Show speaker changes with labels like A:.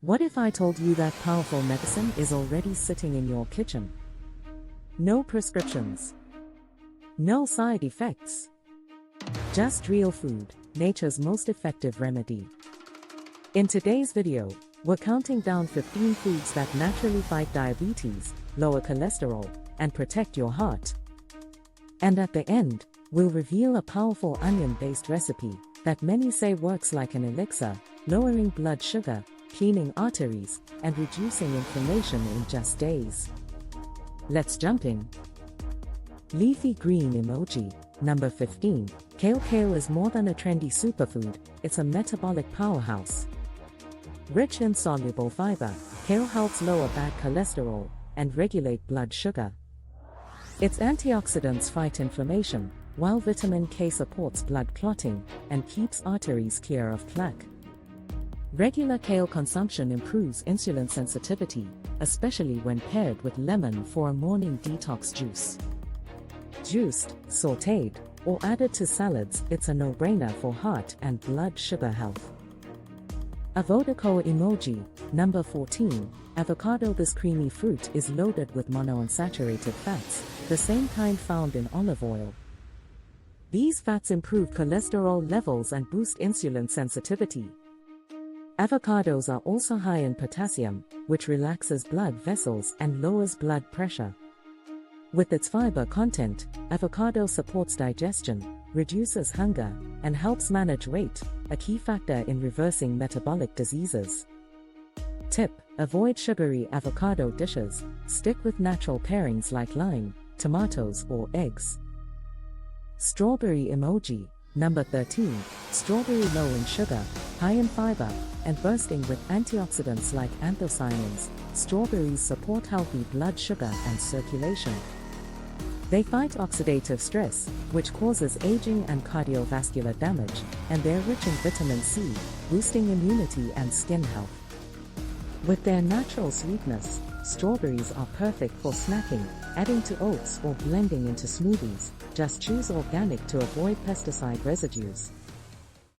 A: What if I told you that powerful medicine is already sitting in your kitchen? No prescriptions. No side effects. Just real food, nature's most effective remedy. In today's video, we're counting down 15 foods that naturally fight diabetes, lower cholesterol, and protect your heart. And at the end, we'll reveal a powerful onion-based recipe that many say works like an elixir, lowering blood sugar, cleaning arteries, and reducing inflammation in just days. Let's jump in. Leafy green emoji. Number 15. Kale. Kale is more than a trendy superfood, it's a metabolic powerhouse. Rich in soluble fiber, kale helps lower bad cholesterol and regulate blood sugar. Its antioxidants fight inflammation, while vitamin K supports blood clotting and keeps arteries clear of plaque. Regular kale consumption improves insulin sensitivity, especially when paired with lemon for a morning detox juice. Juiced, sautéed, or added to salads, it's a no-brainer for heart and blood sugar health. Avocado emoji. Number 14. Avocado. This creamy fruit is loaded with monounsaturated fats, the same kind found in olive oil. These fats improve cholesterol levels and boost insulin sensitivity. Avocados are also high in potassium, which relaxes blood vessels and lowers blood pressure. With its fiber content, avocado supports digestion, reduces hunger, and helps manage weight, a key factor in reversing metabolic diseases. Tip: avoid sugary avocado dishes, stick with natural pairings like lime, tomatoes, or eggs. Strawberry emoji. Number 13. Strawberry. Low in sugar, high in fiber, and bursting with antioxidants like anthocyanins, strawberries support healthy blood sugar and circulation. They fight oxidative stress, which causes aging and cardiovascular damage, and they're rich in vitamin C, boosting immunity and skin health. With their natural sweetness, strawberries are perfect for snacking, adding to oats or blending into smoothies. Just choose organic to avoid pesticide residues.